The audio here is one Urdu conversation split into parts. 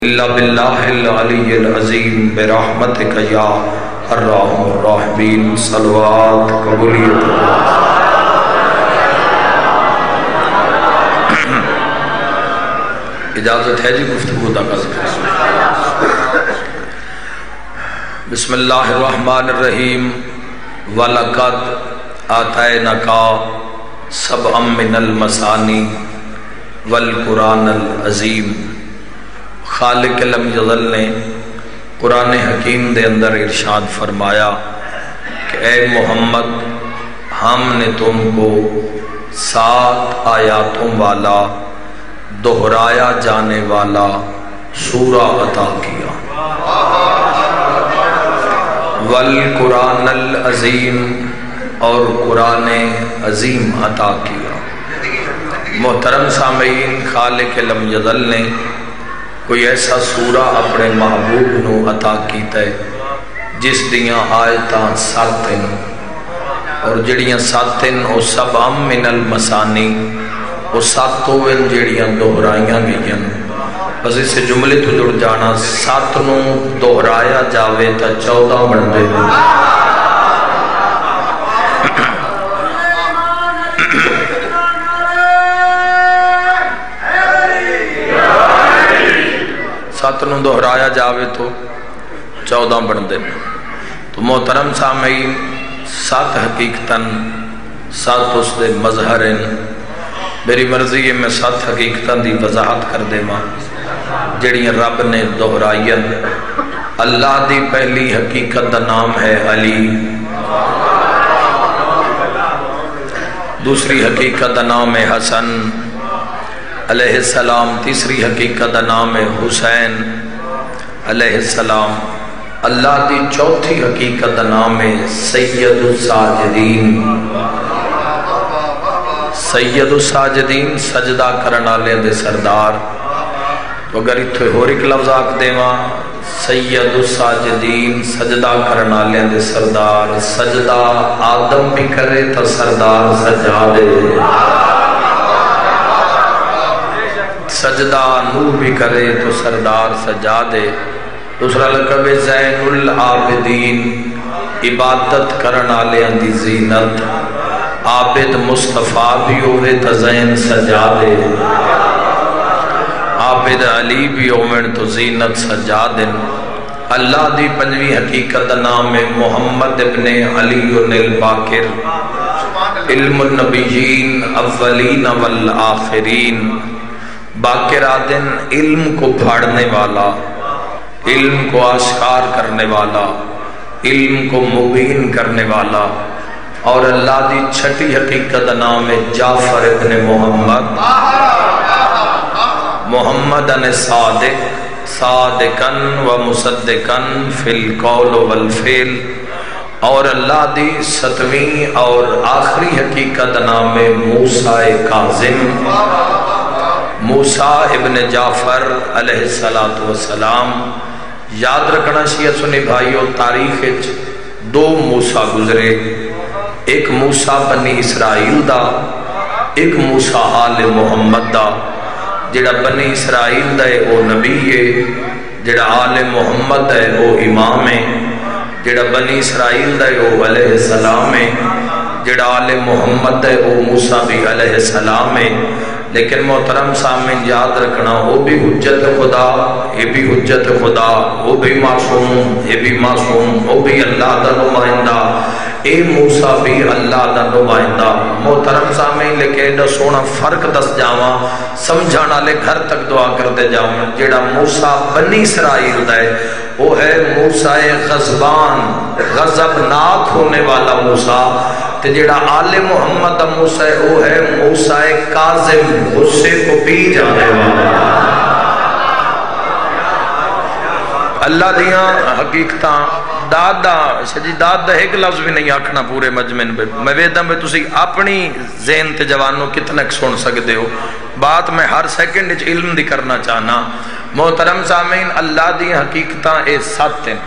إلا بالله العلي العظيم برحمتك يا الرحم الراحمين صلوات قبولیت اجازت ہے جی گفتگو دا بسم اللہ الرحمن الرحیم وَلَقَدْ آتَيْنَاكَ سَبْعًا مِّنَ الْمَثَانِي وَالْقُرْآنَ الْعَظِيمِ خالق لم یزل نے قرآن حکیم دے اندر ارشاد فرمایا کہ اے محمد ہم نے تم کو 7 آیاتوں والا دہرایا جانے والا سورہ عطا کیا والقرآن العظیم اور قرآن عظیم عطا کیا۔ محترم سامعین، خالق لم یزل نے کوئی ایسا سورہ اپنے محبوب نو عطا کیتا ہے جس دیاں آیتاں 7 ہیں اور جڑیاں 7 ہیں وہ سبع من المثانی وہ 7 ہیں جڑیاں دہرائیاں گئی ہیں۔ بس اس سے جملے تو جڑ جانا 7 نو دہرایا جاوے تا 14 بن دے نو دہرایا جاوے تو 14 بن دے۔ تو محترم سامعین، 7 حقیقتاً 7 اس دے مظہر ہیں۔ میری مرضی ہے میں 7 حقیقتاً دی وضاحت کر دے ماں جڑیاں رب نے دہرائیاں۔ اللہ دی پہلی حقیقت دا نام ہے علی، دوسری حقیقت دا نام ہے حسن علیہ السلام، تیسری حقیقت دا نام ہے حسین علیہ السلام۔ اللہ دی چوتھی حقیقت دا نام ہے سید الساجدین، سید الساجدین سجدہ کرنا لے دے سردار۔ اگر اتھے ہور ایک لفظ آکھ دے ماں سید الساجدین سجدہ کرنا لے دے سردار، سجدہ آدم بھی کرے تا سردار سجا دے، سجدہ نور بھی کرے تو سردار سجا دے۔ دوسرا لقب زین العابدین، عبادت کرنا لے اندی زینت، عابد مصطفیٰ بھی ہوئے تو زین سجا دے، عابد علی بھی ہوئے تو زینت سجا دے۔ اللہ دی پنجویں حقیقت دا نام ہے محمد ابن علی الباقر، علم النبیین اولین والآخرین، باقر آدن علم کو پھاڑنے والا، علم کو آشکار کرنے والا، علم کو مبین کرنے والا۔ اور اللہ دی چھٹی حقیقت نام ہے جعفر ابن محمد، محمد ان صادق، صادقن و مصدقن فی القول والفعل۔ اور اللہ دی 7ویں اور آخری حقیقت نام ہے موسیٰ کاظم، موسیٰ ابن جعفر علیہ السلام۔ یاد رکھنا شیعہ سنی بھائیو، تاریخ 2 موسیٰ گزرے، ایک موسیٰ بنی اسرائیل دا، ایک موسیٰ آل محمد دا۔ جڑا بنی اسرائیل دا ہے وہ نبی ہے، جڑا آل محمد ہے وہ امام ہے۔ جڑا بنی اسرائیل دا ہے وہ علیہ السلام ہے، جڑا آل محمد ہے وہ موسیٰ بھی علیہ السلام ہے۔ لیکن محترم سامن یاد رکھنا، وہ بھی حجت خدا، یہ بھی حجت خدا، وہ بھی معصوم، یہ بھی معصوم، وہ بھی اللہ دا نمائندہ، اے موسیٰ بھی اللہ دا نمائندہ۔ محترم سامن لیکن ایڈا سونا فرق دس جاواں، سمجھانا لے گھر تک دعا کرتے جاواں۔ جیڑا موسیٰ بنی اسرائیل دا ہے وہ ہے موسیٰ غضبان، غضبناک ہونے والا موسیٰ۔ تے جیڑا آل محمد دا موسیٰ ہے وہ ہے موسیٰ کاظم، غصے کو پی جانے والا۔ اللہ دیاں حقیقتاں دادا شجی دادا ایک لفظ بھی نہیں آکھنا پورے مجمن پہ، میں ویدہ میں تسی اپنی ذہن تے جوانوں کتنا سن سکتے ہو، بات میں ہر سیکنڈ علم دی کرنا چاہنا۔ محترم سامعین، اللہ دی حقیقتاں اے 7 ہیں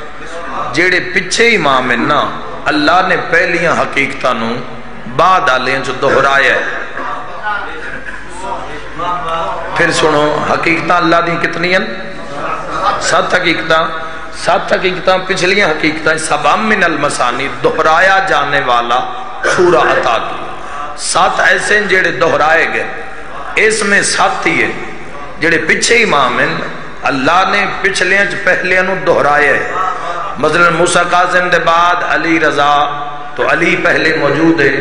جیڑے پچھے امام ہیں نا، اللہ نے پہلیاں حقیقتاں نو بعد آلیں جو دہرایا ہے۔ پھر سنو حقیقت اللہ دی کتنی ہیں سات حقیقتاں پچھلیاں حقیقتاں سبع من المثانی دہرایا جانے والا سورہ عطا کی. 7 ایسے ہیں جڑے دہرائے گئے. اس میں 7 ہی ہے جڑے پیچھے امام ہیں اللہ نے پچھلیاں پہلیاں نو دہرایا ہے. مثلا موسیٰ کاظم دے بعد علی رضا تو علی پہلے موجود ہے.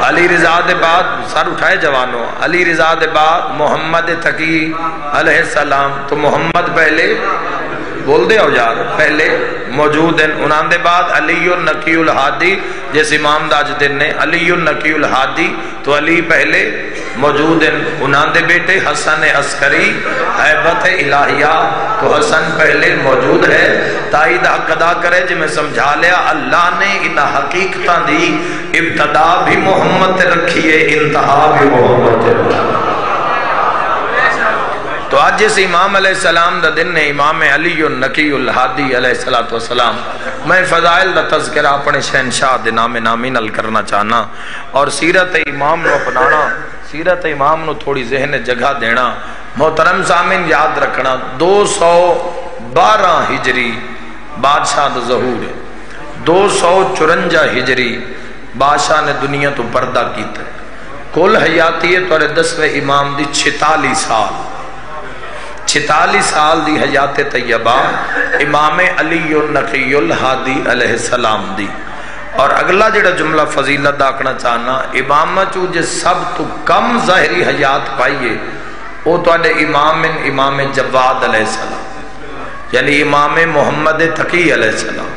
علی رضا دے بعد سر اٹھائے جوانوں، علی رضا دے بعد محمد تقی علیہ السلام تو محمد پہلے بول دے ہو یار پہلے موجود ہیں. انہاں دے بعد علی النقی الہادی جس امام داج دن نے علی النقی الہادی تو علی پہلے موجود ہیں. انہاں دے بیٹے حسن عسکری ہیبت الہیہ تو حسن پہلے موجود ہے. تائید حق ادا کرے جی میں سمجھا لیا اللہ نے ان حقیقتاں دی ابتدا بھی محمد رکھی ہے انتہا بھی محمد رکھی. تو آج جس امام علیہ السلام دا دن ہے امام علی النقی الہادی علیہ السلام. میں فضائل دا تذکرہ اپنے شہنشاہ دے نام نامی نل کرنا چاہنا اور سیرت امام نو اپنانا، سیرت امام نو تھوڑی ذہن جگہ دینا. محترم سامن یاد رکھنا 212 ہجری بادشاہ دا ظہور ہے. 254 ہجری بادشاہ نے دنیا تو پردہ کیتا ہے. کل حیاتی ہے تو 10ویں امام دی 46 سال 46 سال دی حیات طیبہ امام علی النقی الہادی علیہ السلام دی. اور اگلا جڑا جملہ فضیلت داکھنا چاہنا امام چو جے سب تو کم ظاہری حیات پائیے وہ تو امام جواد علیہ السلام یعنی امام محمد تقی علیہ السلام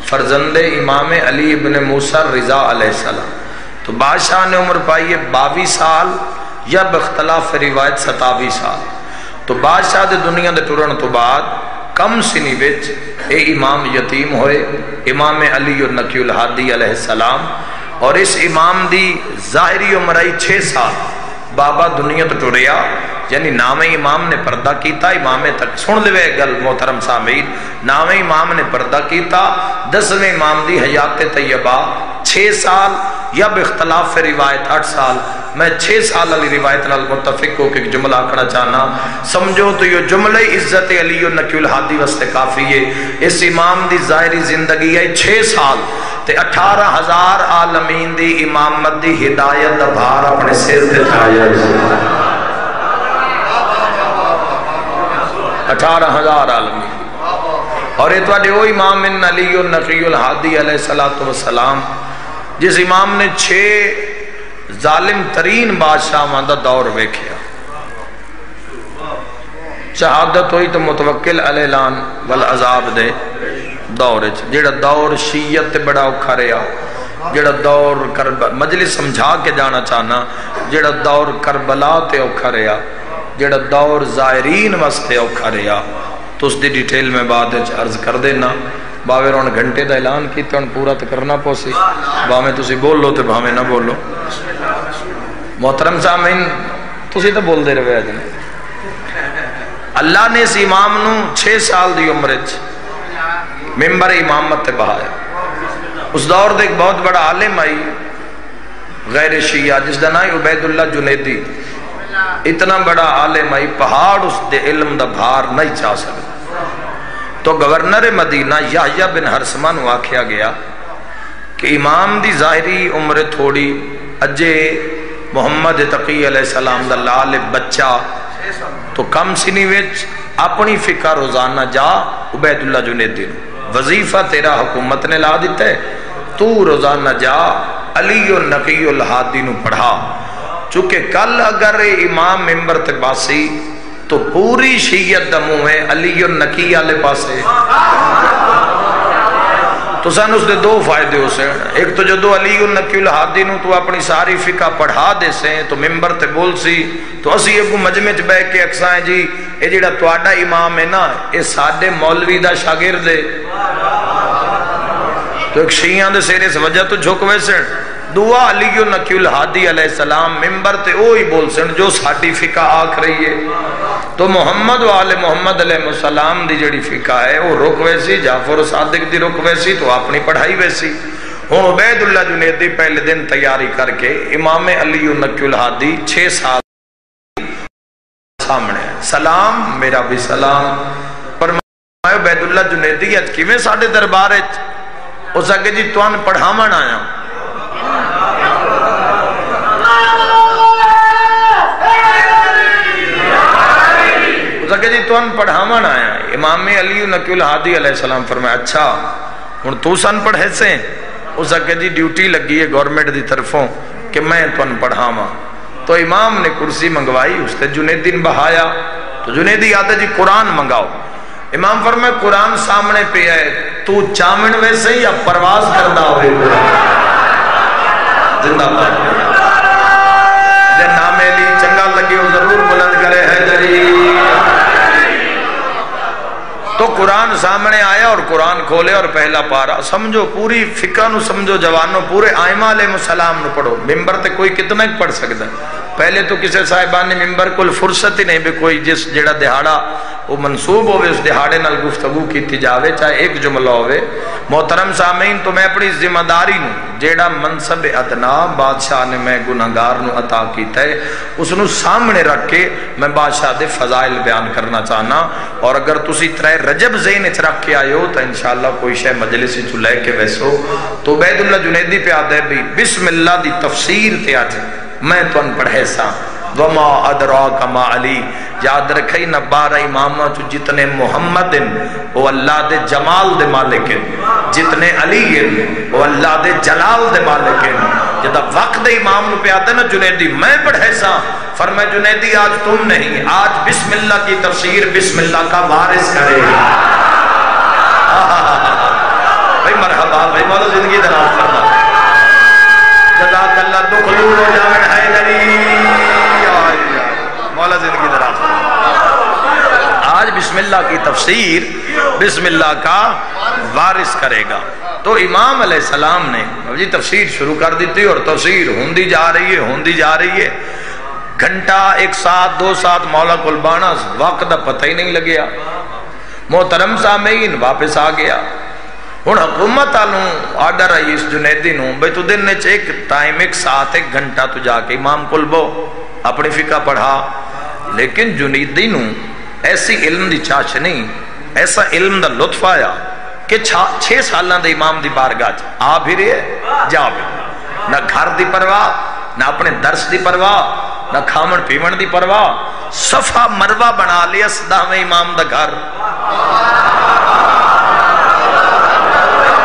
فرزند امام علی ابن موسیٰ رضا علیہ السلام. تو بادشاہ نے عمر پائیے 22 سال یا باختلاف روایت 27 سال. تو بادشاہ دے دنیا دے ٹرن تو بعد کم سنی وچ اے امام یتیم ہوئے امام علی النقی الہادی علیہ السلام. اور اس امام دی ظاہری عمر آئی 6 سال بابا دنیا تو ٹریا یعنی نام امام نے پردہ کیتا. امام تک سن لے گل محترم سامعین، نام امام نے پردہ کیتا. 10ویں امام دی حیات طیبہ 6 سال یا باختلاف روایت 8 سال. میں 6 سال علی روایت نال متفق ہو کہ جملہ آکھنا چاہنا سمجھو تو یہ جملہ عزت علی النقی الہادی واسطے کافی ہے. اس امام دی ظاہری زندگی ہے 6 سال تے 18,000 عالمین دی امامت دی ہدایت دا بھار اپنے سر تے اٹھایا. 18,000 عالمین اور یہ تو وہ امام علی النقی الہادی علیہ السلام جس امام نے 6 ظالم ترین بادشاہ ماندہ دور ویکھیا. شہادت ہوئی تو متوکل علیہ لان والعذاب دے دور جڑا دور شیعت تے بڑا اوکھا رہا، جڑا دور مجلس سمجھا کے جانا چاہنا جڑا دور کربلا تے اوکھا رہا، جڑا دور زائرین واسطے اوکھا رہا. تو اس دی ڈیٹیل میں بعد عرض کر دینا. باوے رون گھنٹے دا اعلان کی تو پورا تو کرنا پوسی باوے تسی بول لو تے باوے نہ بولو. محترم سامعین تسی تو بول دے رہے ہیں. اللہ نے اس امام نو 6 سال دی عمر ممبر امامت تے بہایا. اس دور دے ایک بہت بڑا عالم آئی غیر شیعہ جس دا نام عبید اللہ جنیدی. اتنا بڑا عالم آئی پہاڑ اس دے علم دا بھار نہیں چاہ سکتا. تو گورنر مدینہ یحییٰ بن حرسمہ نو آکھیا گیا کہ امام دی ظاہری عمر تھوڑی اجے محمد تقی علیہ السلام دا لال بچہ تو کم سنی وچ اپنی فقہ روزانہ جا عبید اللہ جنیدی نو وظیفہ تیرا حکومت نے لا دیتا ہے تو روزانہ جا علی النقی الہادی نو پڑھا. چونکہ کل اگر امام ممبر تے باسی تو پوری شیعت دموں ہے علی النقی والے پاسے. تو سن اس دے 2 فائدے ہو سے. ایک تو جدو علی النقی الہادی نو تو اپنی ساری فقہ پڑھا دے سے تو ممبر تے بول سی تو اسی ایک مجمع چ بیٹھ کے اکساں جی اے جڑا تواڈا امام ہے نا اے ساڈے مولوی دا شاگرد ہے. تو ایک شیعہ دے سر اس وجہ تو جھک ویسن. دعا علی النقی الہادی علیہ السلام ممبر تے اوہی بول سن جو ساڈی فقہ آکھ رہی ہے. تو محمد و آل محمد علیہ السلام دی جڑی فقہ ہے وہ رک ویسی، جعفر صادق دی رک ویسی تو اپنی پڑھائی ویسی. ہوں عبید اللہ جنیدی پہلے دن تیاری کر کے امام علی النقی الہادی 6 سال سامنے سلام میرا بھی سلام پر عبید اللہ جنیدی اج کیویں ساڈے دربار وچ اس اگے جی تواں پڑھاون آیا اس اگے جی تواں پڑھاون آیا امام علی نقی الہادی علیہ السلام فرمایا اچھا ہن تو سن پڑھے سے اس اگے جی ڈیوٹی لگی ہے گورنمنٹ دی طرفوں کہ میں تواں پڑھاواں تو امام نے کرسی منگوائی اس تے جنیدی نے بہایا تو جنیدی آتا جی قرآن منگاؤ امام فرمائے قرآن سامنے پہ ہے تو چامن ویسے یا پرواز کردہ ہوئے زندہ بات جن نام علی چنگا لگی وہ ضرور بلند کرے حیدری تو قرآن سامنے آیا اور قرآن کھولے اور پہلا پارا سمجھو پوری فقہ نو سمجھو جوانوں پورے آئمہ علیہ السلام نو پڑھو ممبر تے کوئی کتنا ایک پڑھ سکتا ہے پہلے تو کسی صاحبان نے ممبر کل فرصت ہی نہیں بھی کوئی جس جڑا دہاڑا وہ منصوب ہوئے اس دہاڑے نال گفتگو کیتی جاوے چاہے ایک جملہ ہوئے محترم سامعین تو میں اپنی ذمہ داری نو جیڑا منصب ادنا بادشاہ نے میں گناہگار نو عطا کیتا ہے اس نو سامنے رکھ کے میں بادشاہ دے فضائل بیان کرنا چاہنا اور اگر تسی ترے رجب ذہن اچ رکھ کے آئے ہو تو انشاءاللہ کوئی شے مجلس چ لے کے ویسو تو عبید اللہ جنیدی پہ آدھے بھی بسم اللہ دی تفسیر تے آج میں تو ان پڑھے سا وما ادراک ما علی یاد رکھئی نہ بارہ امامہ چو جتنے محمد وہ اللہ دے جمال دے مالک جتنے علی وہ اللہ دے جلال دے مالک جدہ وقت دے امام نو پہ آتے نا جنیدی میں پڑھے سا فرمائے جنیدی آج تم نہیں آج بسم اللہ کی تفسیر بسم اللہ کا وارث کرے بھئی مرحبا بھئی مولا زندگی دراز کرنا جزاک اللہ دخلور ہو جاویں حیدری مولا زندگی دراز آج بسم اللہ کی تفسیر بسم اللہ کا وارث کرے گا تو امام علیہ السلام نے جی تفسیر شروع کر دیتی اور تفسیر ہوندی جا رہی ہے گھنٹہ ایک ساتھ دو ساتھ مولا قلبانہ وقت دا پتہ ہی نہیں لگیا محترم سامعین واپس آ گیا ہن حکومت آلوں آڈر آئی اس جنیدی نوں بھئی تو دن نے ایک ٹائم ایک ساتھ ایک گھنٹہ تو جا کے امام قلبو اپنی فقہ پڑھا لیکن جنیدی نوں ایسی علم دی چاچ نہیں ایسا علم دا لطف آیا کہ 6 سالان دے امام دی بارگاہ آ بھی رہے جا بھی نہ گھر دی پرواہ نہ اپنے درس دی پرواہ نہ کھامن پیمن دی پرواہ صفا مروہ بنا لیا صدامہ امام دا گھر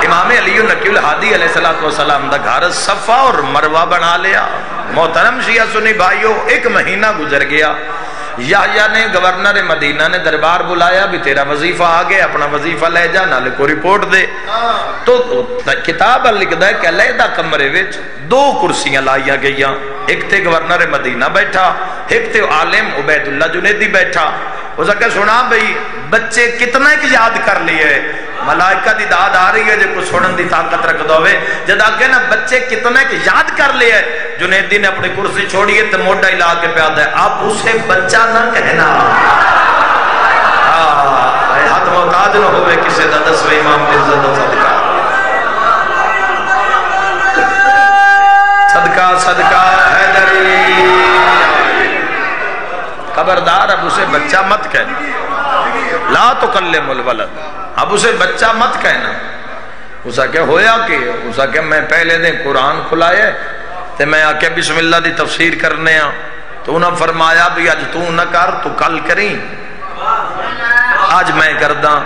امام علی نقی الہادی علیہ السلام دا گھر صفا اور مروہ بنا لیا محترم شیعہ سنی بھائیو 1 مہینہ گزر گیا یحییٰ نے گورنر مدینہ نے دربار بلایا بھی تیرا وظیفہ آگے اپنا وظیفہ لے جا نالے کو رپورٹ دے تو کتاب لکھ دا ہے کہ علیحدہ کمرے وچ 2 کرسیاں لائیا گئیاں ایک تے گورنر مدینہ بیٹھا ایک تے عالم عبید اللہ جنیدی بیٹھا اس نے سنا بھئی بچے کتنا ایک یاد کر لیے ملائکہ دی داد آ رہی ہے جو کچھ سنن دی طاقت رکھ دوے جد آگے نا بچے کتنا ایک یاد کر لیے جنیدی نے اپنی کرسی چھوڑیے تو موڈا ہلا کے پیاد ہے اب اسے بچہ نہ کہنا ہاتھ محتاج نہ ہوئے کسی دا 10ویں امام کی عزت صدقہ صدقہ صدقہ حیدری خبردار اب اسے بچہ مت کہنا لا تکلم الولد اب اسے بچہ مت کہنا اسا کیا ہویا کہ اسا کیا میں پہلے دن قرآن کھلائے تے میں آکے بسم اللہ دی تفسیر کرنے ہاں تو انہوں فرمایا بھی آج تو نہ کر تو کل کریں آج میں کرداں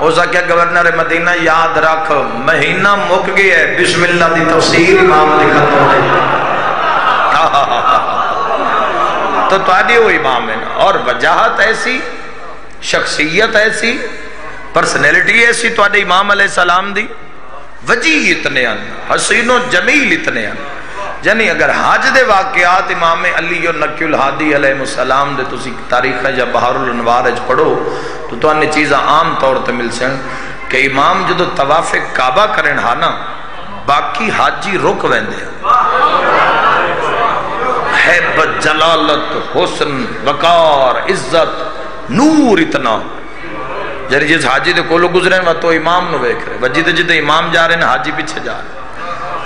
اسا کیا گورنر مدینہ یاد رکھ مہینہ مک گیا ہے بسم اللہ دی تفسیر امام دی ختم ہے تو تاری وہ امام ہے اور وجاہت ایسی شخصیت ایسی پرسنیلٹی ایسی تو آدھے امام علیہ السلام دی وجی اتنے آن حسین و جمیل اتنے آن یعنی اگر حج دے واقعات امام علی و نقی الہادی علیہ السلام دے تو تاریخ یا بحر الانوار اج پڑھو تو انہیں چیزاں عام طور تے مل سن کہ امام جدو طواف کعبہ کرن ہانا باقی حاجی رک ویندے حیبت جلالت حسن وقار عزت نور اتنا جس حاجی دے کولو گزرے ہیں وہ تو امام نو ویکھ رہے وجہ دے جدے امام جا رہے ہیں حاجی پیچھے جا رہے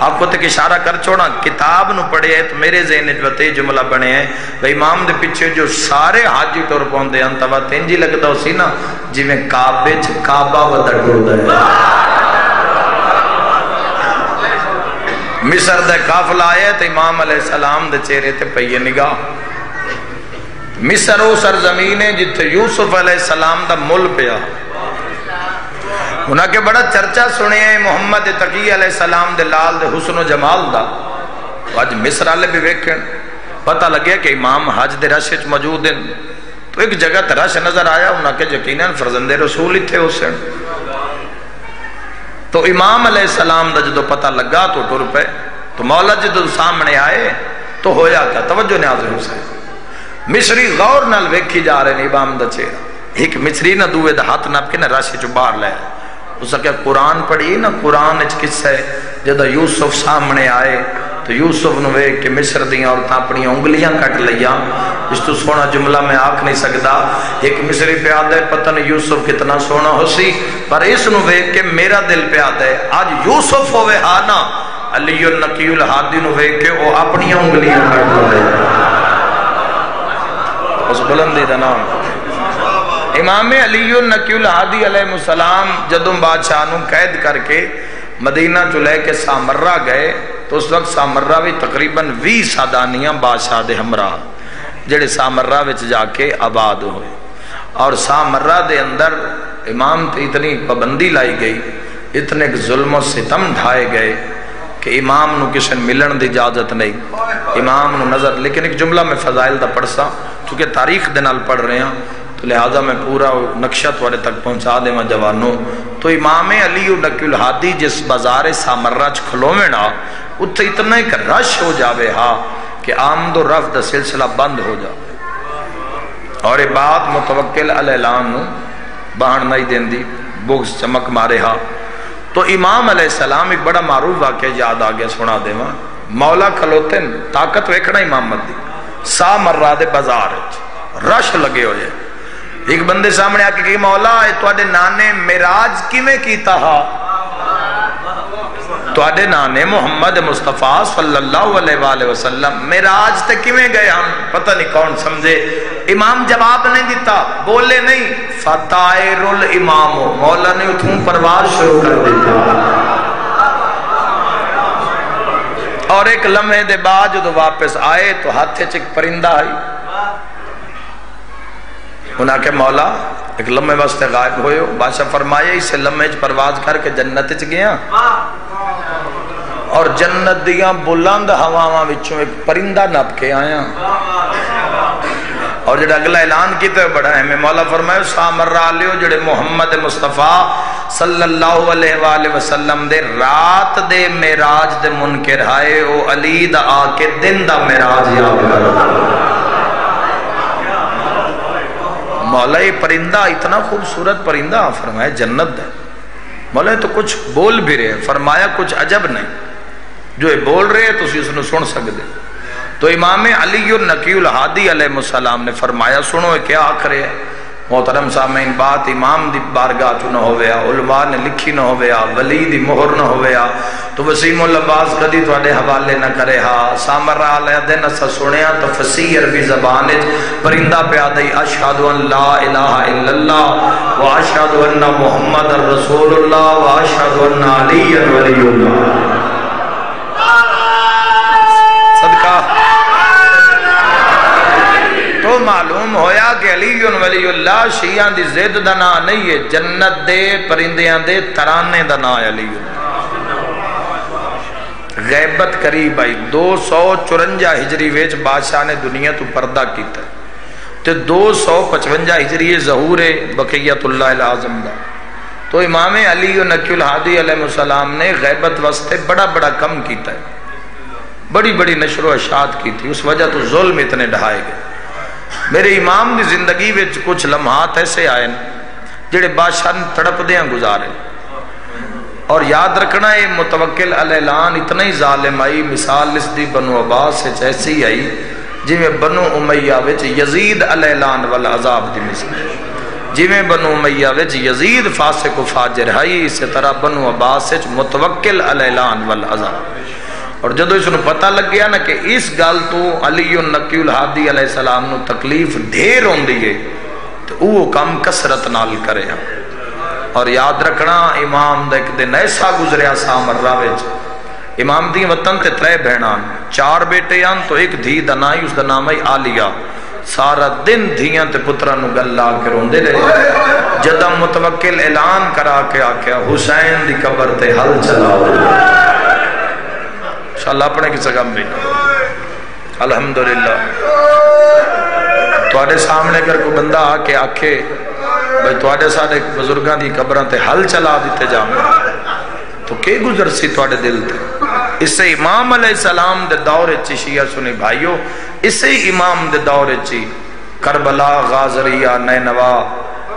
آپ کو تک اشارہ کر چھوڑا کتاب نو پڑھے ہے تو میرے ذہن وچ جملہ بنے ہیں بھئی امام دے پیچھے جو سارے حاجی ٹر پوندے ہیں توا تینجی لگدا ہو سی نا جویں کعبے وچ کعبہ ودا ٹردا ہے مصر دے قافلہ آئے تو امام علیہ السلام دے چہرے تے پئی نگاہ مصر او سرزمین ہے جتھے یوسف علیہ السلام دا مل پیا انہاں کے بڑا چرچا سنے ہیں محمد تقی علیہ السلام دے لال دے حسن و جمال دا آج مصر والے بھی ویکھن پتہ لگیا کہ امام حج دے رش وچ موجود ہیں تو ایک جگہ تے رش نظر آیا انہاں کے یقیناً فرزند رسول ہی تھے حسین تو امام علیہ السلام دا جدو پتہ لگا تو ٹر پے تو مولا جدو سامنے آئے تو ہویا کیا توجہ نیاز حسین مصری غور نال ویکھی جا رہے ہیں امام دا چہرہ ایک مصری نہ دوے دا ہاتھ نپ کے نہ رش چ باہر لے اس کہ قرآن پڑھی نا قرآن اچ قصہ ہے جدو یوسف سامنے آئے تو یوسف نو ویکھ کے مصر دیاں عورتاں اپنی انگلیاں کٹ لیاں اس تو سونا جملہ میں آکھ نہیں سکتا ایک مصری پہ آدھا ہے پتہ نہیں یوسف کتنا سونا ہو سی پر اس نو ویکھ کے میرا دل پہ آدھا ہے آج یوسف ہوئے ہانا علی النقی الہادی نو ویکھ کے وہ اپنی انگلیاں کٹ لے اس بلندی دا نام امام علی النقی الہادی علیہ السلام جدوں بادشاہ نو قید کر کے مدینہ چ لے کے سامرہ گئے تو اس وقت سامرہ بھی تقریباً 20 سادانیاں بادشاہ دے ہمراہ جڑے سامرہ وچ جا کے آباد ہوئے اور سامرہ دے اندر امام تے اتنی پابندی لائی گئی اتنے ظلم و ستم ڈھائے گئے کہ امام نو کسی ملن دی اجازت نہیں امام نو نظر لیکن ایک جملہ میں فضائل دا پڑھسا چونکہ تاریخ دے نال پڑھ رہے ہیں تو لہذا میں پورا نقشہ تھوڑے تک پہنچا دے میں جوانوں تو امام علی النقی الہادی جس بازار سامرہ چ کھلوویں نا اتھے اتنا ایک رش ہو جاوے ہاں کہ آمد و رفت دا سلسلہ بند ہو جاوے اور یہ بات متوکل علیہ السلام نو بہن نہیں دین دی بغض چمک مارے ہاں تو امام علیہ السلام ایک بڑا معروف واقعہ یاد آ گیا سنا دے ماں مولا کھلوتے طاقت ویکھنا امام مدی سامرہ دے بازار رش لگے ہوئے ایک بندے سامنے آ کے کہ مولا اے تواڈے نانے معراج کیویں کیتا ہا تواڈے نانے محمد مصطفیٰ صلی اللہ علیہ وآلہ وسلم معراج تے کیویں گئے ہم پتہ نہیں کون سمجھے امام جواب نہیں دیتا بولے نہیں فطائر الامام مولا نے اتھوں پرواز شروع کر دیتا اور ایک لمحے دے بعد جو واپس آئے تو ہاتھے چک پرندہ آئی انہاں کے مولا ایک لمحے واسطے غائب ہوئے ہو بادشاہ فرمایا اسے لمحے پرواز کر کے جنت چ گیا اور جنت دیاں بلند ہواواں وچوں ایک پرندہ نپ کے آیا اور جڑا اگلا اعلان کیتے بڑا ہے مولا فرمایا سامرہ علیو جڑے محمد مصطفیٰ صلی اللہ علیہ وآلہ وسلم دے رات دے معراج دے منکر ہائے او علی دا آ کے دن دا معراج یاد کرو مولا یہ پرندہ اتنا خوبصورت پرندہ فرمایا جنت ہے مولا تو کچھ بول بھی رہے فرمایا کچھ عجب نہیں جو یہ بول رہے ہیں تو اسی اس نے سن سکتے تو امام علی النقی الہادی علیہ السلام نے فرمایا سنو کیا آخرے ہے محترم سامعین بات امام دی بارگاہ چ نہ ہویا علماء نے لکھی نہ ہویا ولی دی مہر نہ ہویا تو وسیم العباس کدی تواڈے حوالے نہ کرے ہا سامرہ علیہ دن اسا سنیا تو فصیح عربی زبان وچ پرندہ پیا دئی اشہد ان لا الہ الا اللہ واشہد ان محمد رسول اللہ واشہد ان علی ولی اللہ صدقہ تو معلوم ہویا کہ علی ولی اللہ شیعہ دی زید دا نا نہیں ہے جنت دے پرندیاں دے ترانے دا نا علی غیبت قریب آئی 254 ہجری ویچ بادشاہ نے دنیا تو پردہ کیتا ہے تے 255 ہجری ظہور بقیت اللہ العظم دا تو امام علی نقی الہادی علیہ السلام نے غیبت واسطے بڑا بڑا کم کیتا ہے بڑی بڑی نشر و اشاعت کی تھی اس وجہ تو ظلم اتنے ڈھائے گئے میرے امام دی زندگی وچ کچھ لمحات ایسے آئے جڑے بادشاہ نے تڑپ دیاں گزارے اور یاد رکھنا ہے متوکل علیہ الان اتنا ہی ظالم آئی مثال اس دی بنو عباس سے ایسی آئی جی میں بنو امیہ وچ یزید علیہ الان والعذاب دی مثال جویں بنو امیہ وچ یزید فاسق و فاجر ہے، اسی طرح بنو عباس وچ متوکل علی الاعلان والعذاب۔ اور جدو اس نو پتہ لگ گیا نا کہ اس گل تو علی النقی الہادی علیہ السلام نو تکلیف ڈھیر ہوندی ہے تو وہ کم کثرت نال کرے ہاں۔ اور یاد رکھنا امام دا ایک دن ایسا گزریا سامرہ وچ، امام دی وطن تے 3 بہنان، 4 بیٹے آن تو ایک دھی دا نائی، اس دا نام ہے عالیہ۔ سارا دن دھیاں تے پترہ نو گل لا کے روندے رہے، جدہ متوکل اعلان کرا کے آکیا حسین دی قبر تے حل چلاؤ۔ انشاءاللہ اپنے کسے غم بھی الحمدللہ تواڈے سامنے اگر کوئی بندہ آکے آکھے بھئی تواڈے سارے بزرگاں دی قبراں تے حل چلا دیتے جاؤں تو کی گزر سی تواڈے دل تے؟ اسے امام علیہ السلام دے دور چی شیعہ سنی بھائیو، اسے امام دے دور چی کربلا، غازریہ، نینوا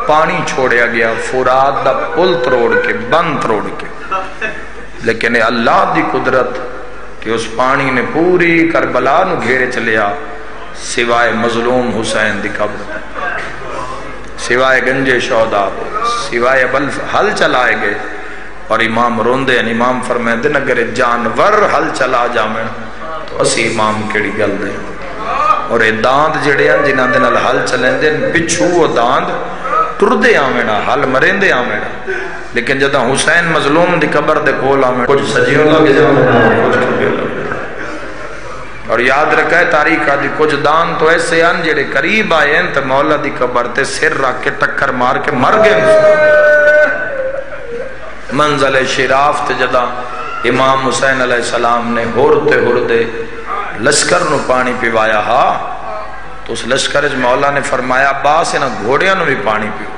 پانی چھوڑیا گیا، فرات دا پل تروڑ کے، بند تروڑ کے، لیکن اللہ دی قدرت کہ اس پانی نے پوری کربلا نو گھیرے چلیا سوائے مظلوم حسین دی قبر، سوائے گنجے شہداء، سوائے بل حل چلائے گئے۔ اور امام روندے ہیں، امام فرمائے دن اگر جانور حل چلا جامن تو اسی امام کیڑی گل دیں۔ اور اے داند جڑے ہیں جنہاں دن حل چلیں دن پچھو وہ داند ٹردے آمینہ، حل مرندے آمینہ، لیکن جدہ حسین مظلوم دی قبر دے کول آمینہ کچھ سجیوں لگ جامینہ، کچھ کبھی لگ۔ اور یاد رکھے تاریخ آدھی کچھ دان تو ایسے ہیں جڑے قریب آئے ہیں تو مولا دی قبر تے سر رکھ کے ٹکر مار کے مر گئے۔ منزل شراف تے جدہ امام حسین علیہ السلام نے ہورتے ہردے لشکر نو پانی پیوایا ہا تو اس لشکر مولا نے فرمایا باس انہاں گھوڑیاں نو بھی پانی پیو،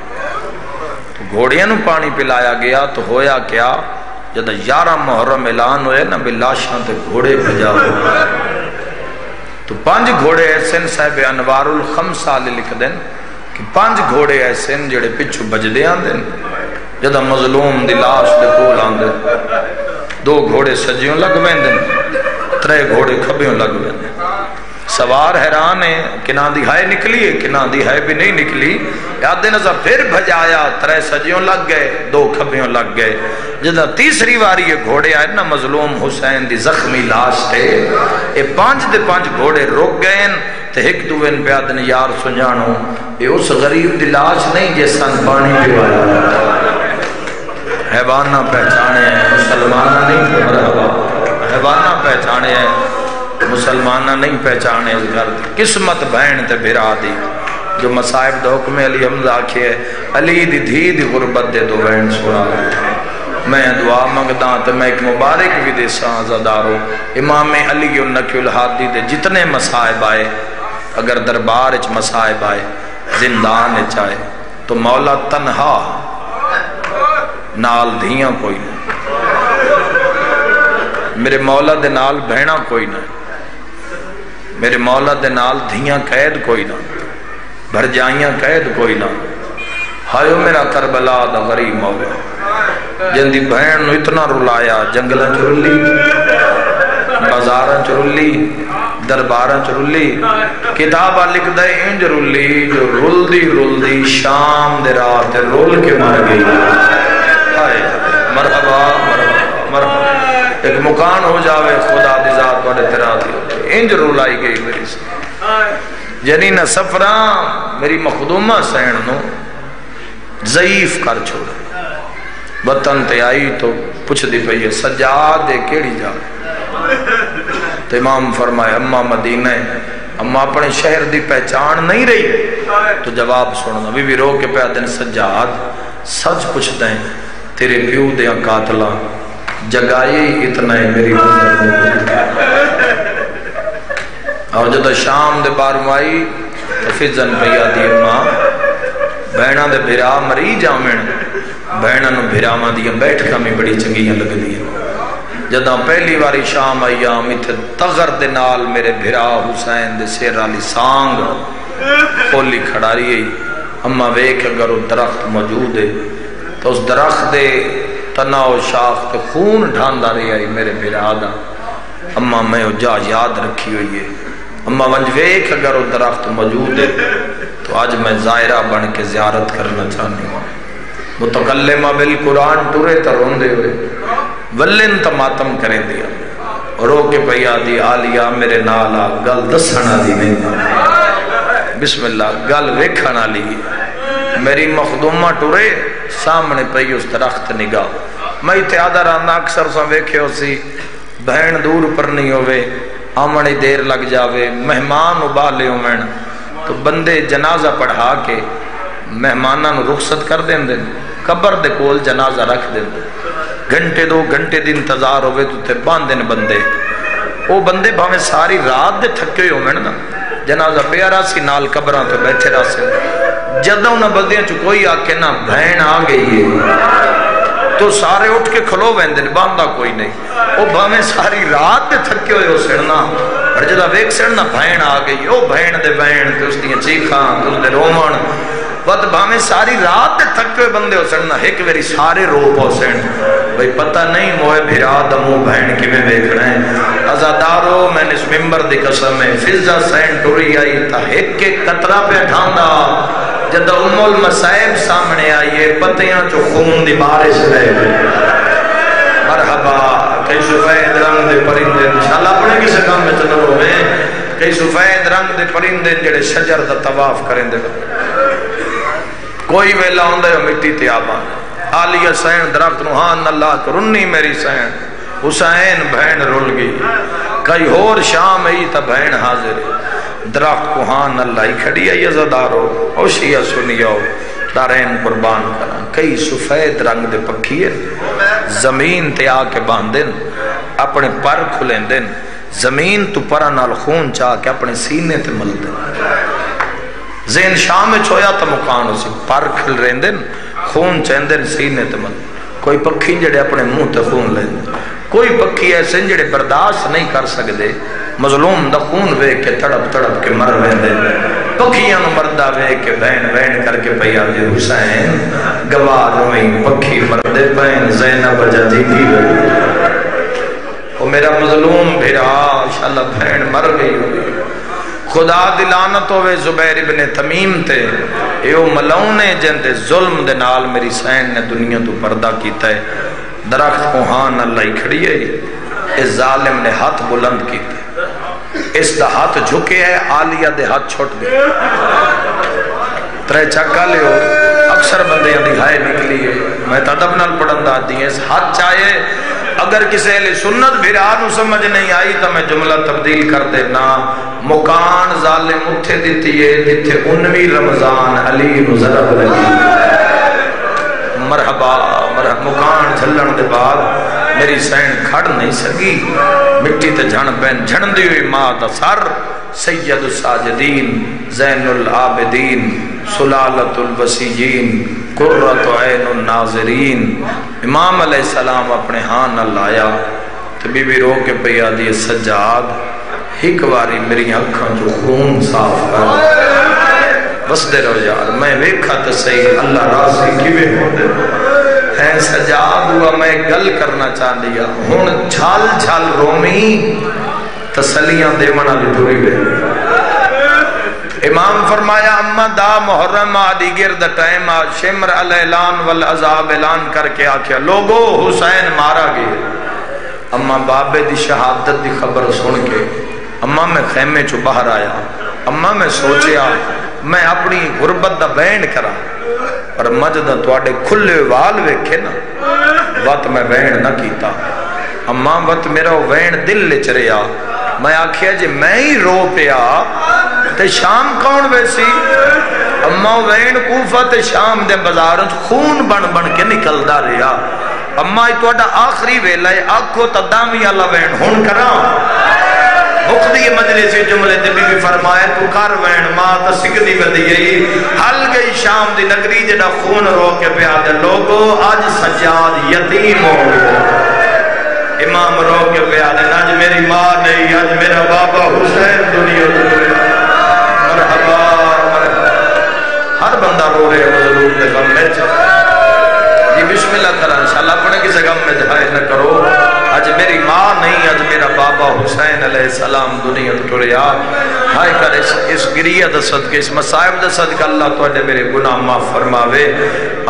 تو گھوڑیاں نو پانی پلایا گیا تو ہویا کیا جدہ 11 محرم اعلان ہوئے نا بلاشاں تے گھوڑے بھجا ہوئے تو 5 گھوڑے ایسے صاحب انوار الخمسہ لکھ دیں کہ 5 گھوڑے ایسے جڑے پچھو بجدے آن دیں، جدہ مظلوم دی لاش دے کول آن دیں، 2 گھوڑے سجیوں لگ میں دیں، 3 گھوڑے کھبیوں لگ میں دیں۔ سوار حیران ہے کہ نہ دی ہائے نکلی ہے کہ نہ دی ہائے بھی نہیں نکلی، یاد نظر پھر بھجایا، 3 سجیوں لگ گئے، 2 کھبیوں لگ گئے۔ جدہ تیسری واری یہ گھوڑے آئے نا مظلوم حسین دی زخمی لاش تے، یہ 5 دے 5 گھوڑے رک گئے تے ایک دوین پہ آدھن یار سنجانو یہ اس غریب دی لاش نہیں جیسان پانی پیوایا، حیوانہ پہچانے ہیں مسلمانہ نہیں، مرحبا حیوانہ پہچانے ہیں مسلمانہ نہیں پہچانے اس گھر دی قسمت بہن تے بھرا دی جو مصائب دا حکم علی حمزہ آکھے علی دی دھی دی غربت دے تو بہن سنا میں دعا منگداں تے میں ایک مبارک بھی دے ساں زدارو امام علی النقی الہادی دے جتنے مصائب آئے اگر دربار اچ مصائب آئے زندان اچ آئے تو مولا تنہا نال دھیاں کوئی نہیں، میرے مولا دے نال بہنا کوئی نہیں، میرے مولا دے نال دھیاں قید کوئی نہ، بھرجائیاں قید کوئی نہ۔ ہائیو میرا کربلا دا غریب مولا جن دی بہن نو اتنا رلایا، جنگلاں چرلی، بازاراں چرلی، درباراں چرلی، کتابہ لکھ دے انج رلی جو رل دی شام دے رات رول کے مر گئی۔ مرحبا مرحبا مرحبا، ایک مکان ہو جاوے خدا دی ذات والے تیرا دی انج رولائی گئی میری سے جنین سفران میری مخدومہ سین نو ضعیف کر چھوڑا، وطن تے آئی تو پوچھ دی پئی ہے سجاد دے کیڑی جا، تو امام فرمائے اماں مدینہ ہے، اماں اپنے شہر دی پہچان نہیں رہی، تو جواب سننا بی بی رو کے پہ دن سجاد سچ پوچھتے ہیں تیرے پیو دیا قاتلہ جگائی اتنا ہے میری اور جدہ شام دے باروں آئی تو فضن پیا دی ماں بہنہ دے بھرا مری جامن، بہنہ نو بھرا ماں دیا بیٹھ کمی بڑی چنگیاں لگ دیا۔ جدہ پہلی واری شام آئی آمی تھے تغر دے نال میرے بھرا حسین دے سیر علی سانگ کھولی کھڑاری ہے، اماں ویک اگر وہ درخت موجود ہے تو اس درخت دے تنا و شاخ تے خون ڈھاندا رہی آئی میرے بھرا دا، اماں میں جا یاد رکھی ہوئی ہے، اماں ونج ویک اگر وہ درخت موجود ہے تو تو آج میں زائرہ بن کے زیارت کرنا چاہنی ہوں. متکلمہ بالقرآن ٹورے تا روندے ہوئے ولن تا ماتم کریں دیا رو کے پیا دی آلیا میرے نالا گل دسنا دی نہیں بسم اللہ گل ویکھنا لی میری مخدومہ ٹورے سامنے پئی اس درخت نگاہ میں اتیادہ رانا اکثر سا ویکھے ہو سی بہن دور پر نہیں ہوئے آمنی دیر لگ جاوے مہمان ابالے ہوئے تو بندے جنازہ پڑھا کے مہمانہ نو رخصت کر دیں دیں قبر دے کول جنازہ رکھ دیں دیں گھنٹے 2 گھنٹے دی انتظار ہوئے تو تے باندھن بندے وہ بندے بھاویں ساری رات دے تھکے ہوئے نا جنازہ پیارا سی نال قبران تو بیٹھے رہا سے جدہ انہاں بندیاں چو کوئی آکے نا بہن آگئی ہے تو سارے اٹھ کے کھلو ویندن باندھا کوئی نہیں وہ بھاویں ساری رات دے تھکے ہوئے ہو سڑنا اور جدہ ویک سڑنا بہن آگئی او بہن دے بہن تے اس دیاں چیخاں تے اس دے رومن وقت بھاویں ساری رات دے تھکے ہوئے بندے ہو سڑنا ایک ویری سارے روپ ہو سڑن بھئی پتہ نہیں موئے بھیرا دمو بہن کی میں بیکھنا ہے ازادارو میں نے اس ممبر دی قسم ہے فضا سین ٹوری آئی تا ایک کے قطرہ پہ ڈھاندا جدہ المسائب سامنے آئیے پتیاں چو خون دی بارش رہے مرحبا کئی سفید رنگ دے پرندے انشاءاللہ اپنے کسی کام میں چلو ہوئے کئی سفید رنگ دے پرندے جڑے شجر دا طواف کریں دے کوئی ویلا ہوندے ہو مٹی تے آبان آلیہ سین درخت نوحان اللہ کرنی میری سین حسین بہن رول گئی کئی اور شام ای تا بہن حاضر درخت کو ہاں اللہ ہی کھڑی ہے یزدارو اوشیہ سنیو دارین قربان کرا کئی سفید رنگ دے پکھیے زمین تے آ کے باندھن اپنے پر کھلیں دن زمین تو پرا نال خون چاہ کے اپنے سینے تے مل دن زین شام میں چھویا تا مکان اسی پر کھل رہن دن خون چندن سینے تے مل کوئی پکھی جڑے اپنے منہ تے خون لیں دن کوئی پکھی ایسے جڑے برداشت نہیں کر سکتے مظلوم دا خون وے کے تڑپ تڑپ کے مر ویندے پکھیاں نو مردہ وے کے بہن بہن کر کے پیا دے حسین گوار میں پکھی مردے بہن زینب جدی تھی وہ میرا مظلوم بھیرا انشاءاللہ بہن مر گئی ہوئی خدا دلانت ہوئے زبیر ابن تمیم تے ایو ملونے جن دے ظلم دے نال میری سین نے دنیا تو پردہ کیتا ہے درخت کو ہاں اللہ ہی کھڑی ہے اس ظالم نے ہاتھ بلند کیتے اس دا ہاتھ جھکے ہے آلیہ دے ہاتھ چھوٹ گئے ترے چکا لے ہو اکثر بندے یہاں دکھائے نکلی ہے میں تدب نال پڑھن دا دی ہے اس ہاتھ چاہے اگر کسی اہل سنت بھیرانو سمجھ نہیں آئی تو میں جملہ تبدیل کر دینا مکان ظالم اتھے دیتی ہے دیتے 19 رمضان علی نظرہ لگی مرحبا مکان جھلن دے بعد میری سین کھڑ نہیں سکی مٹی تے جھن بین جھن دی ہوئی ماں دا سر سید الساجدین زین العابدین سلالت الوسیین قرۃ عین الناظرین امام علیہ السلام اپنے ہاں نہ لایا تو بی بی رو کے پیا دی سجاد ایک واری میری آنکھاں جو خون صاف کر بس دے رہو یار میں ویکھا تو صحیح اللہ راضی کیوے ہوندے ہے سجاد ہوا میں گل کرنا چاہ دیا ہن چھال چھال رومی تسلیاں دیونا دی ٹوری گئے امام فرمایا اما دا محرم آدھی گرد ٹائم شمر الاعلان والعذاب اعلان کر کے آکھیا لوگو حسین مارا گئے اما بابے دی شہادت دی خبر سن کے اما میں خیمے چو باہر آیا اما میں سوچیا میں اپنی غربت دا بین کرا پر مجدہ توڑے کھلے وال ویکھے نا وقت میں بین نہ کیتا اما وقت میرا وین دل لے چریا میں آکھیا جی میں ہی رو پیا تے شام کون ویسی اما وین کوفہ تے شام دے بازاروں خون بن بن کے نکل دا رہا اما توڑا آخری ویلہ ہے آکھو تدامی اللہ وین ہون کرا مقدی مجلسی جملے دے بھی فرمائے تو کر وین ماں تا سکدی بدی گئی حل گئی شام دی نگری جڑا خون رو کے پیادے لوگو آج سجاد یتیم ہو امام رو کے پیادے آج میری ماں نہیں آج میرا بابا حسین دنیا مرحبا مرحبا ہر بندہ رو رہے مظلوم دے غم میں یہ بسم اللہ کرا انشاءاللہ اپنے کسی غم میں جائے نہ کرو اج میری ماں نہیں اج میرا بابا حسین علیہ السلام دنیا ٹریا ہائے کر اس گریہ دا صدقے اس مصائب دا صدقہ اللہ تو اجے میرے گناہ معاف فرماوے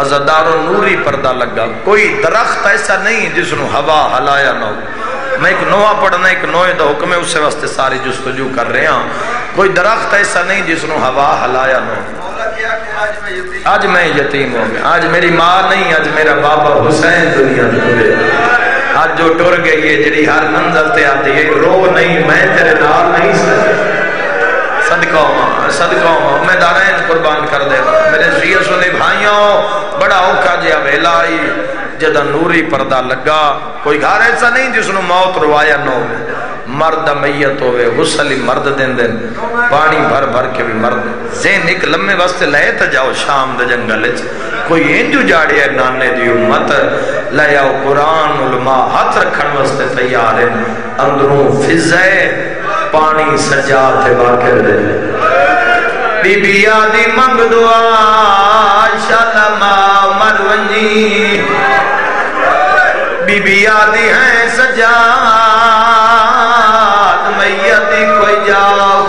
عزادار و نوری پردہ لگا کوئی درخت ایسا نہیں جس نو ہوا ہلایا نہ ہو میں ایک نوہ پڑھنا ایک نوے دا حکم ہے اس سے واسطے ساری جستجو کر رہے ہیں کوئی درخت ایسا نہیں جس نو ہوا ہلایا نہ ہو آج میں یتیم ہو گیا آج میری ماں نہیں آج میرا بابا حسین دنیا ٹرے آج جو ٹر گئی ہے جڑی ہر منزل تے آتی ہے رو نہیں میں تیرے نال نہیں صدقہ ہوں میں دارین قربان کر دے میرے شیعہ سنی بھائیوں بڑا اوکھا جیا ویلا آئی جدہ نوری پردہ لگا کوئی گھر ایسا نہیں جس نو موت روایا نہ ہو مرد میت ہوئے غسلی مرد دن دن پانی بھر بھر کے بھی مرد زین ایک لمحے واسطے لے تا جاؤ شام دا جنگل کوئی انجو جاڑی ہے نانے دی امت لے آؤ قرآن علماء ہاتھ رکھن واسطے تیار ہیں اندروں فضائے پانی سجا تے واقع دے بی بی آدھی منگ دعا شالما مرونجی بی بی آدھی ہیں سجاد میتی کوئی جا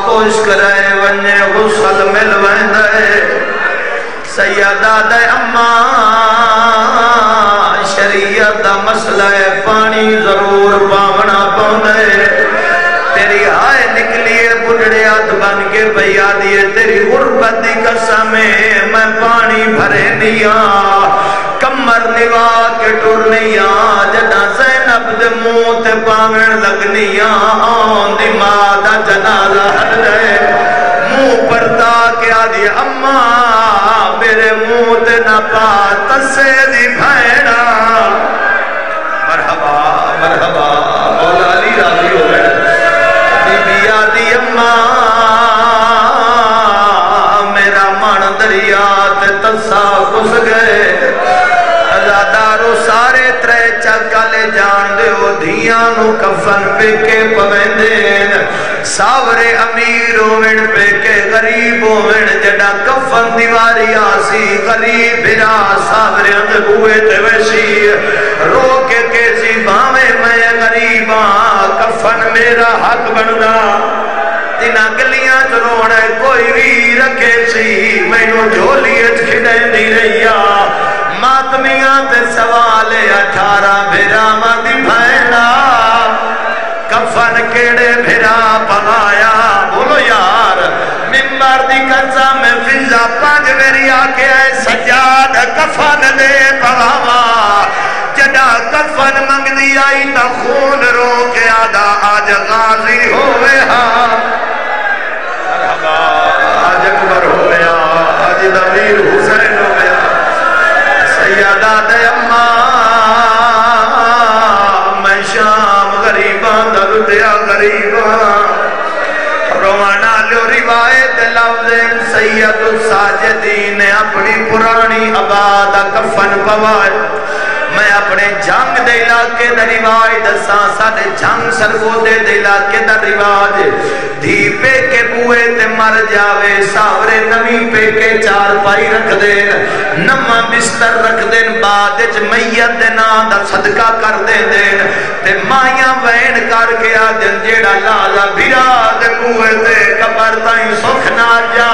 خوش کرے ونجے غسل مل ویندے سیدہ دے اماں شریعت دا مسئلہ پانی ضرور پاونا پاؤندے تیری آئے نکلیے بڑھڑے آدھ بن کے بھیا دیے تیری غربت دی قسمیں میں پانی بھرے نیا کمر نوا کے ٹور نیا جنا زینب دے منہ تے پاون لگنیا آن دی ماں دا جنازہ ہٹ جائے منہ پرتا کے آدھی اماں میرے منہ تے نہ پا تسے دی بھیڑا مرحبا مرحبا مولا علی راضی ہو گئے بی بی آدھی اماں میرا من دریا تے تسا کس گئے ازادارو سارے ترے چکالے جان دے ہو دھیاں نو کفن پہ کے پوین دین ساورے امیر ہومن پہ کے غریب ہومن جڑا کفن دیواری آسی غریب بھرا ساورے اندھے ہوئے تے ویشی رو کے کیسی باویں میں غریباں کفن میرا حق بننا جنہ گلیاں چروڑے کوئی بھی رکھے سی میں نو جھولیت کھڑے دی رہیا ماتمیاں تے سوالے 18 بھیراما دی بھیڑا کفن کیڑے بھیرا پغایا بولو یار ممبر دی قرصہ میں فضا 5 میری آکے آئے سجاد کفن دے پغاوا جڑا کفن منگ دی آئی تا خون رو کے آدھا آج غازی ہوئے ہاں مرحبا آج اکبر ہو گیا آج دمیر حسین ہو گیا سیدہ دے اماں میں شام غریباں دلدیا غریباں روانا لو روایت لفظ سید الساجدین نے اپنی پرانی آباد کفن پوائے میں اپنے جنگ دے علاقے دا رواج دساں ساڑے جنگ سرگو دے علاقے دا رواج دھی پہ کے بوئے تے مر جاوے ساورے نمی پہ کے 4 پائی رکھ دین نمہ بستر رکھ دین بعدج میت دینا دا صدقہ کر دین تے مائیاں وین کر کے آدن جیڑا لالا بھیرا دے بوئے تے کبر تائیں سکھ نہ جا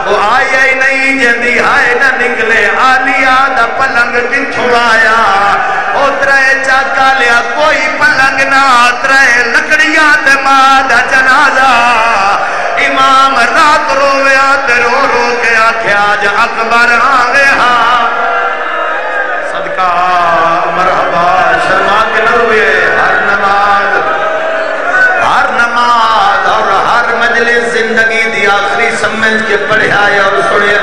وہ آیا ہی نہیں جندی آئے نہ نکلے آلیا دا پلنگ کتھوں آیا او ترے چاکا لیا کوئی پلنگ نہ ترے لکڑیاں دے ماں دا جنازہ امام رات رویا تے رو رو کے آکھیا آج اکبر آگے ہاں صدقہ مرحبا شرما کے نہ روئے ہر نماز اور ہر مجلس زندگی دی آخری سمجھ کے پڑھے آیا اور سڑے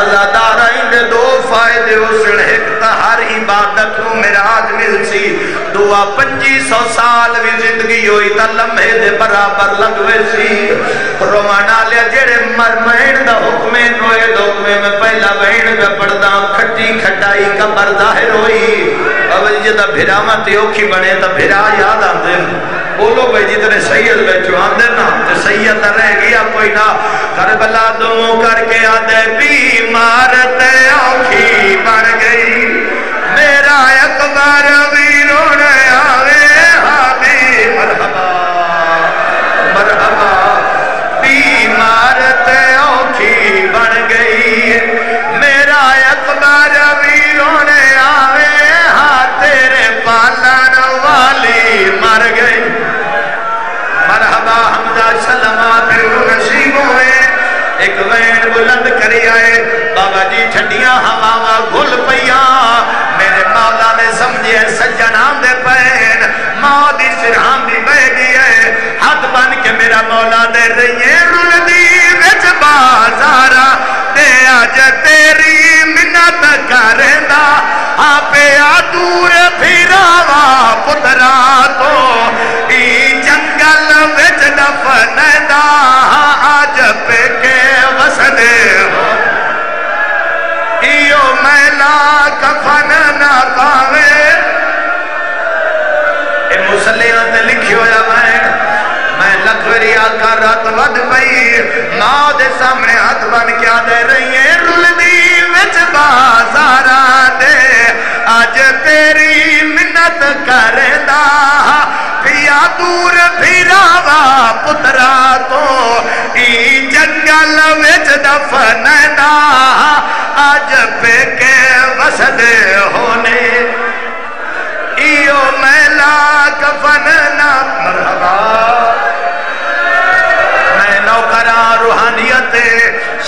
ازادار آئندے 2 فائدے اسڑ ایک تا ہر عبادت نو میراج مل سی دعا 2500 سال بھی زندگی ہوئی تا لمحے دے برابر لگوے سی روانا لیا جڑے مرمین دا حکمیں نوئے دوکمیں میں پہلا بہن کا پردہ کھٹی کھٹائی کا برداہر ہوئی اب جدہ بھیرا ماتی اوکھی بنے تا بھیرا یاد آندے بولو بھائی جتنے سید بیچو آندے نا تو سید رہ گیا کوئی نہ کربلا دوں کر کے آدھے بیمار تے اوکھی بڑھ گئی ٹھنڈیاں ہواواں گھل پیا میرے مولا نے سمجھے سجنا دے پین ماں دی سرہاں دی بہ گئی ہے ہاتھ بن کے میرا مولا دے رہی ہے رلدی وچ بازارا تے اج تیری منت کردا آپیا دور پھراوا پترا تو ای جنگل وچ دفندا اج پہ کے وسدے ایو میلا کفن نہ پاوے اے مسلیاں تے لکھی ہویا میں لکھوری آقا رات ود پئی ماں دے سامنے ہاتھ بن کے دے رہی ہے رلدی وچ بازارا دے اج تیری منت کردا پیا دور پھراوا پترا تو ای جنگل وچ دفندا اج پہ کے وسدے ہونے ایو میلا کفن نہ مرحبا میں نوکرا روحانیت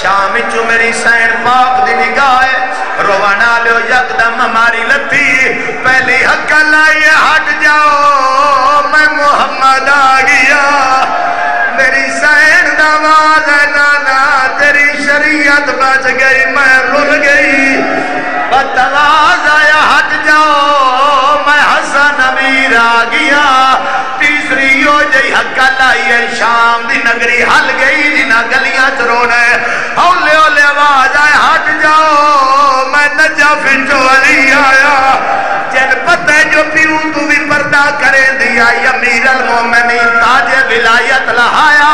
شام چو میری سین پاک دی نگاہ روانا لو یکدم ہماری لتی پہلی حق لائے ہٹ جاؤ میں محمد آ گیا میری سین دواز نانا تیری شریعت بچ گئی میں رل گئی بتواز آیا ہٹ جاؤ میں حسن امیر آ گیا تیسری ہو جئی حقہ لائیے شام دی نگری ہل گئی جنہ گلیاں چرونے ہولے ہولے آواز آئے ہٹ جاؤ میں نجف چولی آیا جن پتہ جو پیوں تو بھی پردہ کرے دیا امیر المومنین تاج ولایت لہایا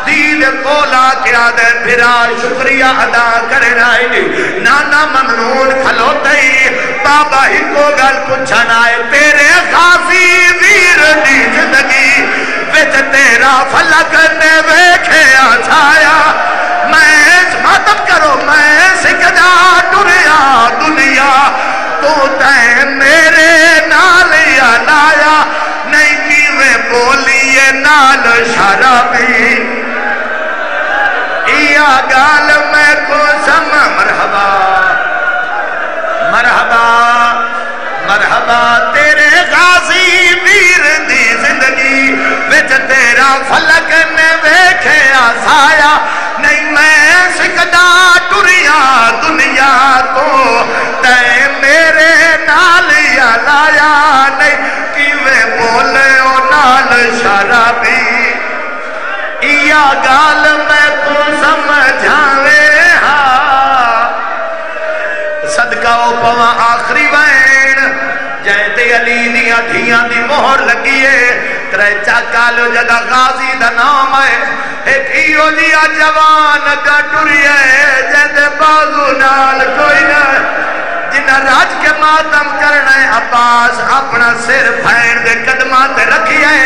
دید کولا کیا دے پھرا شکریہ ادا کرے رائے نانا ممنون کھلوتے بابا ہی کو گل پچھنا ہے تیرے غازی ویر دی زندگی وچ تیرا فلک نے ویکھے آچھایا میں ماتم کرو میں سکھدا ٹریا دنیا تو تے میرے نال یا لایا نہیں کیویں بولیے نال شرابی یا گال میں کو سم مرحبا مرحبا مرحبا تیرے غازی ویر دی زندگی وچ تیرا فلک نے ویکھے آسایا نہیں میں سکدا ٹریا دنیا تو تے میرے نال یا لایا نہیں کیویں بولے او نال شرابی یا گال میں کو سمجھاوے ہاں صدقہ و پواں آخری وین جہتے علی دیا دھیاں دی مہر لگیے تریچا کالو جگہ غازی دا نام ہے ایک ایو دیا جوان کا ٹوریے جہتے بازو نال کوئی نہ جنہ راج کے ماتم کرنا ہے عباس اپنا سر پھین دے قدمات رکھیے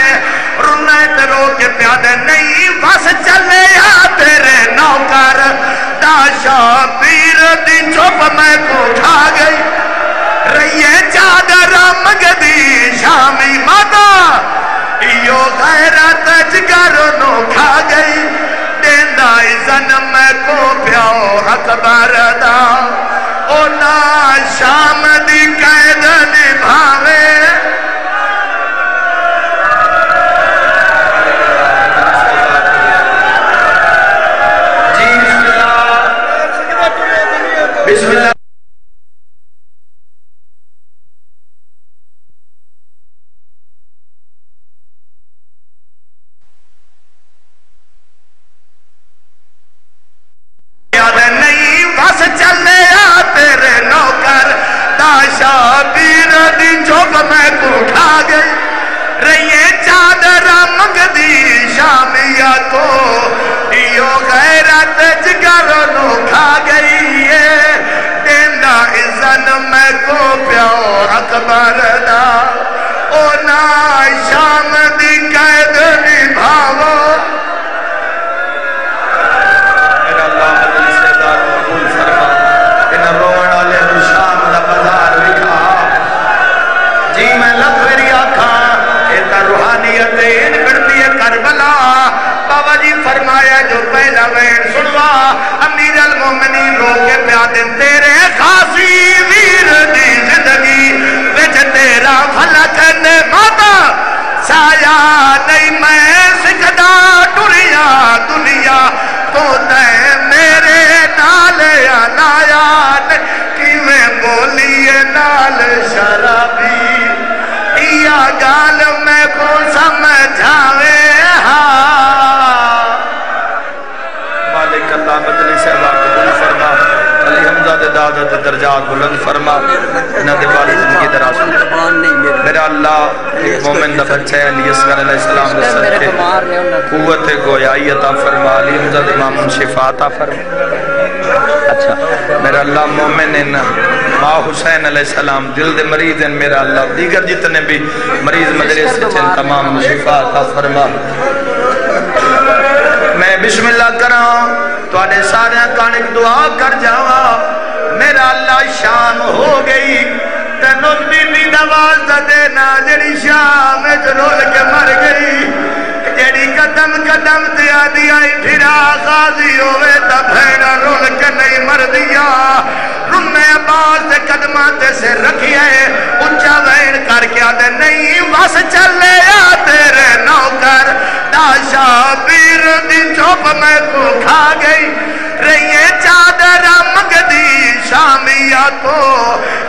رونا ہے تے رو کے پیادے نہیں بس چلے یا تیرے نوکر داشا پیر دی چوپ میں کو کھا گئی رہیے چادر مگدی شامی ماتا ایو غیرت جگر نو کھا گئی دیندہ ازن میں کو پیاؤ اکبر دا اونا شام دی قید نبھاوے بسم اللہ یاد نہیں بس چلے یا تیرے نوکر داشا پیر دی چوپ میں کو کھا گئی رہیے چادر مگدی شامیا تو ایو غیرت جگر نو کھا گئی ہے دیندہ ازن میں کو پیاؤ اکبر دا اونا شام دی قید نبھاو میرا اللہ مجلس سے دار قبول فرما ان روان والے شام دا بازار وکھا جی میں لفری آکھا ایتا روحانیت ان کرتی ہے کربلا بابا جی فرمایا جو پہلا وین سنوا امیر المومنین رو کے پیادن تیرے لایا نہیں میں سکھدا ٹریا دنیا تو تے میرے نال لایا کہ میں بولیے نال شرابی یا گال میں کو سمجھاوے مالک اللہ بدلی صحبہ قبول فرما علی حمزہ دے دادا دے درجات بلند فرما انہاں دے والد زندگی دراز میرا اللہ ایک مومن دا بچہ ہے علی اصغر علیہ السلام دے صدقے قوت گویائی عطا فرما علی حمزہ دے امام شفا عطا فرما اچھا میرا اللہ مومن ان ماں حسین علیہ السلام دل دے مریض ہیں میرا اللہ دیگر جتنے بھی مریض مدرسے سے چن تمام شفا عطا فرما میں بسم اللہ کراں تو آنے سارے کانک دعا کر جاوا میرا اللہ شان ہو گئی تنو بی بی نواز دینا جڑی شام رول کے مر گئی جڑی قدم قدم دیا دیا پھرا غازی ہوئے تا بھیڑا رول کے نہیں مر دیا رنے عباس قدمات سے رکھئے اچھا وین کر کے آدھے نہیں بس چلے یا تیرے نوکر داشا بیر دی چوپ میں کو کھا گئی رہیے چادر مگدی شامیہ تو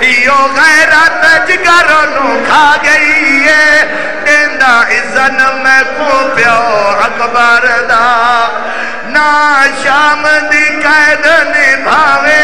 ایو غیرت جگرنو کھا گئی ہے دیندہ ازن میں کو پیو اکبر دا نا شام دی قید نبھاوے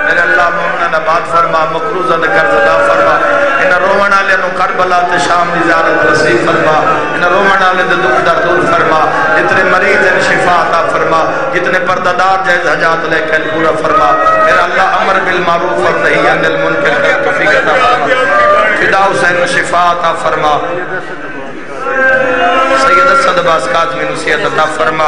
میرے اللہ مومنہ نبات فرما مقروضہ دکر زدہ فرما انہا رومنہ لے نو کربلا تے شام دی زیارت رسیب فرما انہا رومنہ لے دکھ در دور فرما جتنے مریض ہیں شفا عطا فرما جتنے پردادار جائز حجات لے کے پورا فرما میرا اللہ امر بالمعروف اور نہی عن المنکر کا توفیق عطا فرما فدا حسین شفا عطا فرما سید اسد عباس کاظمی نصیحت عطا فرما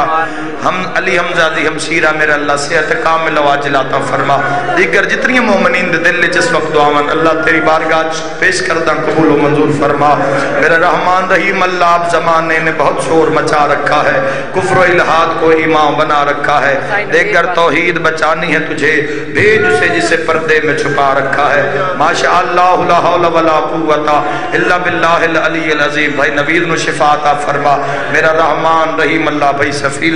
ہم علی حمزہ دی ہمشیرہ میرا اللہ صحت کامل و عاجل عطا فرما دیگر جتنی مومنین دے دل جس وقت دعاون اللہ تیری بارگاہ پیش کردہ قبول و منظور فرما میرا رحمان رحیم اللہ اب زمانے نے بہت شور مچا رکھا ہے کفر و الہاد کو ایمان بنا رکھا ہے دیگر توحید بچانی ہے تجھے بھیج اسے جسے پردے میں چھپا رکھا ہے ماشاء اللہ لا حول ولا قوت الا باللہ العلی العظیم بھائی نوید نو شفا عطا فرما میرا رحمان رحیم اللہ بھائی سفیر